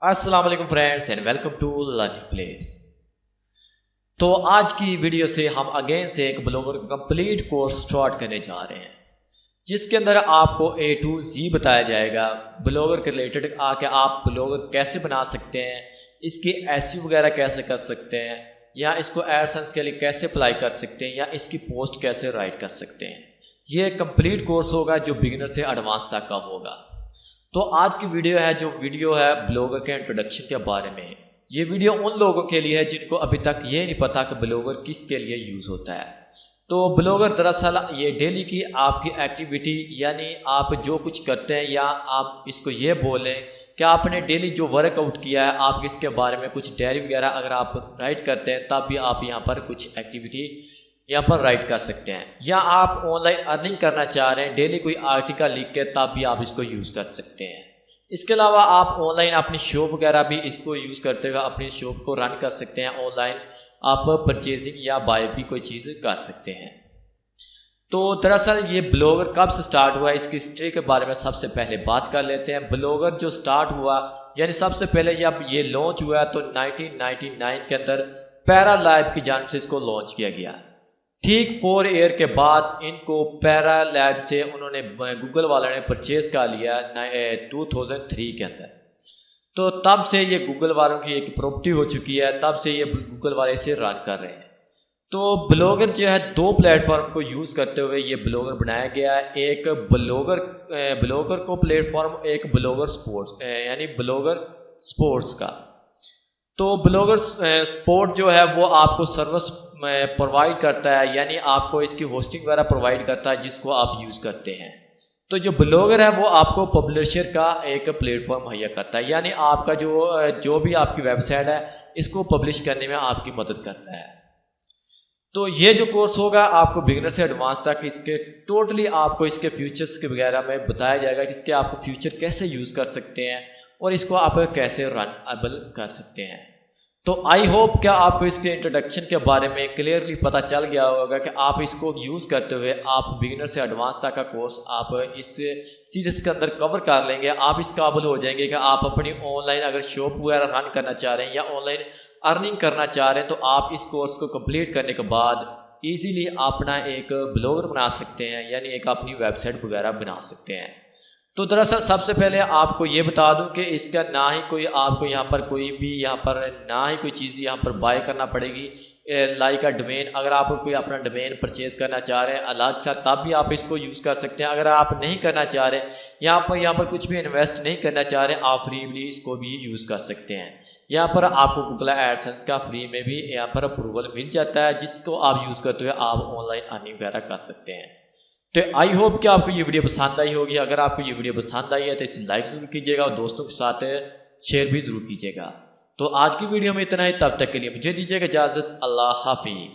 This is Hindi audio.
अस्सलाम वालेकुम friends and welcome to learning place. तो आज की वीडियो से हम अगेन से एक ब्लॉगर का कंप्लीट कोर्स स्टार्ट करने जा रहे हैं, जिसके अंदर आपको A to Z बताया जाएगा। ब्लॉगर के रिलेटेड आके आप ब्लॉगर कैसे बना सकते हैं, इसकी SEO वगैरह कैसे कर सकते हैं, या इसको एडसेंस के लिए कैसे अप्लाई कर सकते हैं, या इसकी पोस्ट कैसे राइट कर सकते हैं। ये कंप्लीट कोर्स होगा जो बिगिनर से एडवांस तक का होगा। तो आज की वीडियो है ब्लॉगर के इंट्रोडक्शन के बारे में। ये वीडियो उन लोगों के लिए है जिनको अभी तक ये नहीं पता कि ब्लॉगर किसके लिए यूज़ होता है। तो ब्लॉगर दरअसल ये डेली की आपकी एक्टिविटी, यानी आप जो कुछ करते हैं, या आप इसको ये बोलें कि आपने डेली जो वर्कआउट किया है आप इसके बारे में कुछ डायरी वगैरह अगर आप राइट करते हैं तब भी आप यहाँ पर कुछ एक्टिविटी यहाँ पर राइट कर सकते हैं। या आप ऑनलाइन अर्निंग करना चाह रहे हैं, डेली कोई आर्टिकल लिख के, तब भी आप इसको यूज़ कर सकते हैं। इसके अलावा आप ऑनलाइन अपनी शॉप वगैरह भी इसको यूज़ करते हुए अपनी शॉप को रन कर सकते हैं। ऑनलाइन आप परचेजिंग या बाय भी कोई चीज़ कर सकते हैं। तो दरअसल ये ब्लॉगर कब से स्टार्ट हुआ, इसकी हिस्ट्री के बारे में सबसे पहले बात कर लेते हैं। ब्लॉगर जो स्टार्ट हुआ, यानी सबसे पहले जब ये लॉन्च हुआ तो 1999 के अंदर पैरालाइव की जानिब से इसको लॉन्च किया गया। ठीक 4 ईयर के बाद इनको पैरालैब से उन्होंने गूगल वालों ने परचेज कर लिया 2003 के अंदर। तो तब से ये गूगल वालों की एक प्रॉपर्टी हो चुकी है, तब से ये गूगल वाले इसे रन कर रहे हैं। तो ब्लॉगर जो है दो प्लेटफॉर्म को यूज़ करते हुए ये ब्लॉगर बनाया गया है। एक ब्लॉगर को प्लेटफॉर्म, एक ब्लॉगर स्पोर्ट्स, यानी ब्लॉगर स्पोर्ट्स का। तो ब्लॉगर स्पोर्ट जो है वो आपको सर्विस प्रोवाइड करता है, यानी आपको इसकी होस्टिंग वगैरह प्रोवाइड करता है जिसको आप यूज़ करते हैं। तो जो ब्लॉगर है वो आपको पब्लिशर का एक प्लेटफॉर्म मुहैया करता है, यानी आपका जो भी आपकी वेबसाइट है इसको पब्लिश करने में आपकी मदद करता है। तो ये जो कोर्स होगा आपको बिगिनर से एडवांस तक इसके टोटली आपको इसके फ्यूचर्स के वगैरह में बताया जाएगा कि इसके आपको फ्यूचर कैसे यूज़ कर सकते हैं और इसको आप कैसे रनएबल कर सकते हैं। तो आई होप क्या आपको इसके इंट्रोडक्शन के बारे में क्लियरली पता चल गया होगा कि आप इसको यूज़ करते हुए आप बिगिनर से एडवांस तक का कोर्स आप इस सीरीज़ के अंदर कवर कर लेंगे। आप इस काबिल हो जाएंगे कि आप अपनी ऑनलाइन अगर शॉप वगैरह रन करना चाह रहे हैं या ऑनलाइन अर्निंग करना चाह रहे हैं, तो आप इस कोर्स को कंप्लीट करने के बाद ईजीली अपना एक ब्लॉगर बना सकते हैं, यानी एक अपनी वेबसाइट वगैरह बना सकते हैं। तो दरअसल सबसे पहले आपको ये बता दूं कि इसका ना ही कोई आपको यहाँ पर कोई भी ना ही कोई चीज़ यहाँ पर बाय करना पड़ेगी। लाइक अ डोमेन, अगर आप कोई अपना डोमेन परचेज करना चाह रहे हैं अलग सा, तब भी आप इसको यूज़ कर सकते हैं। अगर आप नहीं करना चाह रहे, यहाँ पर कुछ भी इन्वेस्ट नहीं करना चाह रहे, आप फ्रीली इसको भी यूज़ कर सकते हैं। यहाँ पर आपको गूगल एडसेंस का फ्री में भी यहाँ पर अप्रूवल मिल जाता है, जिसको आप यूज़ करते हुए आप ऑनलाइन अर्निंग वगैरह कर सकते हैं। तो आई होप कि आपको ये वीडियो पसंद आई होगी। अगर आपको ये वीडियो पसंद आई है तो इसे लाइक ज़रूर कीजिएगा और दोस्तों के साथ शेयर भी ज़रूर कीजिएगा। तो आज की वीडियो में इतना ही, तब तक के लिए मुझे दीजिएगा इजाज़त। अल्लाह हाफिज़।